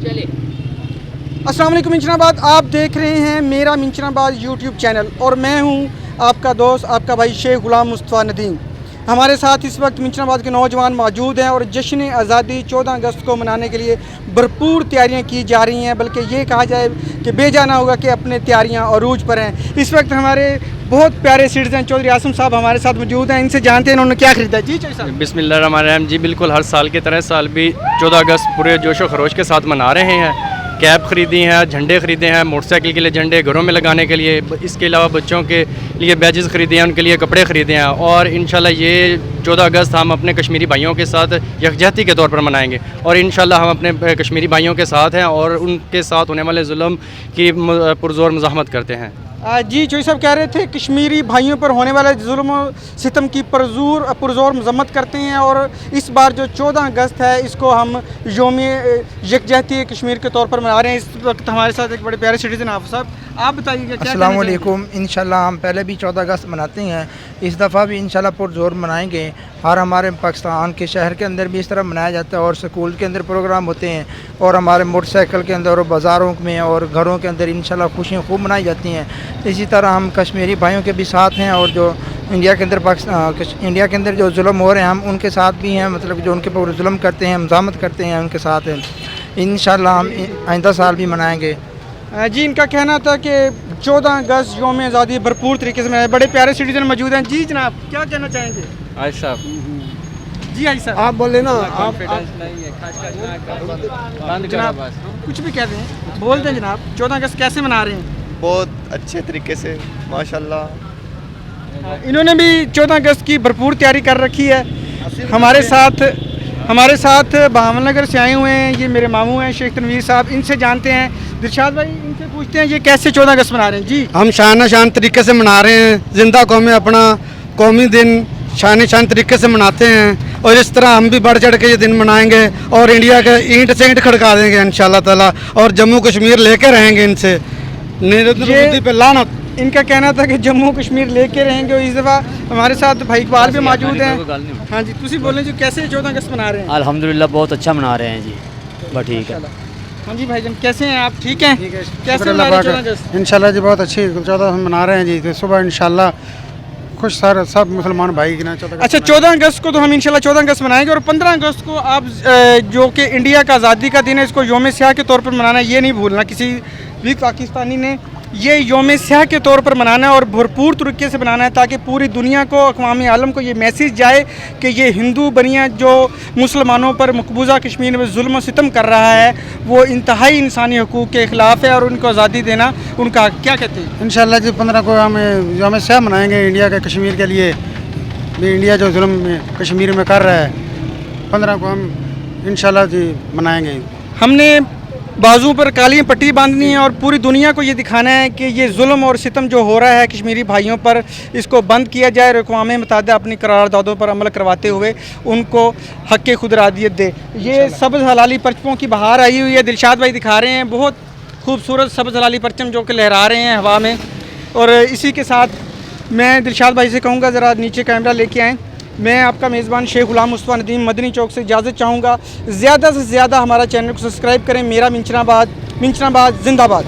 अस्सलाम वालेकुम मिंचनाबाद, आप देख रहे हैं मेरा मिंचनाबाद यूट्यूब चैनल और मैं हूं आपका दोस्त, आपका भाई शेख गुलाम मुस्तफ़ा नदीम। हमारे साथ इस वक्त मिंचनाबाद के नौजवान मौजूद हैं और जश्न आज़ादी 14 अगस्त को मनाने के लिए भरपूर तैयारियां की जा रही हैं, बल्कि ये कहा जाए कि बेजाना होगा कि अपने तैयारियां अरूज पर हैं। इस वक्त हमारे बहुत प्यारे सिटीजन चौधरी आसिम साहब हमारे साथ मौजूद हैं, इनसे जानते हैं इन्होंने क्या खरीदा है। जी चौधरी साहब। बिस्मिल्लाहिर्रहमानिर्रहीम। जी बिल्कुल, हर साल की तरह साल भी 14 अगस्त पूरे जोशो खरोश के साथ मना रहे हैं। कैप ख़रीदी हैं, झंडे ख़रीदे हैं, मोटरसाइकिल के लिए झंडे, घरों में लगाने के लिए, इसके अलावा बच्चों के लिए बैजेस ख़रीदे हैं, उनके लिए कपड़े ख़रीदे हैं। और इंशाल्लाह ये 14 अगस्त हम अपने कश्मीरी भाइयों के साथ यकजहती के तौर पर मनाएंगे और इंशाल्लाह हम अपने कश्मीरी भाइयों के साथ हैं और उनके साथ होने वाले जुल्म की पुरज़ोर मुज़ाहमत करते हैं। जी चौधरी साहब कह रहे थे कश्मीरी भाइयों पर होने वाले जुल्म सितम की पुरज़ोर मज़म्मत करते हैं और इस बार जो 14 अगस्त है इसको हम योम यकजहती कश्मीर के तौर पर मना रहे हैं। इस वक्त हमारे साथ एक बड़े प्यारे सिटीजन आप साहब, आप बताइए क्या। अस्सलाम वालेकुम। इंशाल्लाह हम पहले भी 14 अगस्त मनाते हैं, इस दफ़ा भी इंशाल्लाह पुरज़ोर मनाएंगे। हर हमारे पाकिस्तान के शहर के अंदर भी इस तरह मनाया जाता है और स्कूल के अंदर प्रोग्राम होते हैं और हमारे मोटरसाइकिल के अंदर और बाज़ारों में और घरों के अंदर इंशाल्लाह खुशियाँ खूब मनाई जाती हैं। इसी तरह हम कश्मीरी भाइयों के भी साथ हैं और जो इंडिया के अंदर इंडिया के अंदर जो जुल्म हो रहे हैं हम उनके साथ भी हैं, मतलब जो उनके ऊपर जुल्म करते हैं, मज़ाहमत करते हैं, उनके साथ हैं। इंशाल्लाह हम आइंदा साल भी मनाएंगे। जी इनका कहना था कि 14 अगस्त योम आज़ादी भरपूर तरीके से मनाए। बड़े प्यारे सिटीजन मौजूद हैं। जी जनाब क्या कहना चाहेंगे। आज साहब जी आई साहब आप बोले ना, आप जनाब कुछ भी कह दें, बोल दें जनाब। 14 अगस्त कैसे मना रहे हैं। बहुत अच्छे तरीके से माशाल्लाह। इन्होंने भी 14 अगस्त की भरपूर तैयारी कर रखी है। हमारे साथ बहावल नगर से आए हुए हैं, ये मेरे मामू हैं शेख तनवीर साहब, इनसे जानते हैं। दिलशाद भाई इनसे पूछते हैं ये कैसे 14 अगस्त मना रहे हैं। जी हम शान तरीके से मना रहे हैं। जिंदा कौमें अपना कौमी दिन शान तरीके से मनाते हैं और इस तरह हम भी बढ़ चढ़ के ये दिन मनाएंगे और इंडिया के ईंट से ईंट खड़का देंगे इंशाल्लाह ताला और जम्मू कश्मीर लेके रहेंगे इनसे नरेंद्र मोदी पे लानत। इनका कहना था कि जम्मू कश्मीर लेके रहेंगे। और इस दफ़ा हमारे साथ भाई इकबाल भी मौजूद हैं। हाँ जी तुसी बोलें जी कैसे 14 अगस्त मना रहे हैं। अल्हम्दुलिल्लाह बहुत अच्छा मना रहे हैं जी, बस ठीक है। हाँ जी भाईजान कैसे हैं आप, ठीक हैं। कैसे मना रहे हैं 14 अगस्त। इंशाल्लाह जी बहुत अच्छी 14 हम मना रहे हैं जी। तो सुबह इंशाल्लाह खुश सारे सब मुसलमान भाई की ना 14 अच्छा 14 अगस्त को तो हम इंशाल्लाह 14 अगस्त मनाएंगे और 15 अगस्त को आप जो कि इंडिया का आज़ादी का दिन है इसको योम स्याह के तौर पर मनाना, ये नहीं भूलना किसी भी पाकिस्तानी ने। ये योम स्याह के तौर पर मनाना है और भरपूर तरीके से मनाना है ताकि पूरी दुनिया को, अक़वाम आलम को ये मैसेज जाए कि ये हिंदू बनिया जो मुसलमानों पर मकबूजा कश्मीर में जुल्म सितम कर रहा है वो इंतहाई इंसानी हकूक़ के ख़िलाफ़ है और उनको आज़ादी देना उनका। क्या कहते हैं। इंशाल्लाह जी 15 को हम योम स्याह मनाएंगे इंडिया के कश्मीर के लिए। इंडिया जो जुल्म कश्मीर में कर रहा है 15 को हम इंशाल्लाह जी मनाएंगे। हमने बाजू पर काली पट्टी बांधनी है और पूरी दुनिया को ये दिखाना है कि ये जुल्म और सितम जो हो रहा है कश्मीरी भाइयों पर इसको बंद किया जाए और अक़वाम मुत्तहिदा अपनी करारदादों पर अमल करवाते हुए उनको हक़ खुदरादियत दे। ये सब्ज़ हलाली परचमों की बहार आई हुई है। दिलशाद भाई दिखा रहे हैं बहुत खूबसूरत सब्ज़ हलाली परचम जो कि लहरा रहे हैं हवा में। और इसी के साथ मैं दिलशाद भाई से कहूँगा ज़रा नीचे कैमरा लेके आएँ। मैं आपका मेज़बान शेख गुलाम मुस्तफ़ा नदीम मदनी चौक से इजाज़त चाहूँगा। ज़्यादा से ज़्यादा हमारा चैनल को सब्सक्राइब करें। मेरा मिंचनाबाद जिंदाबाद।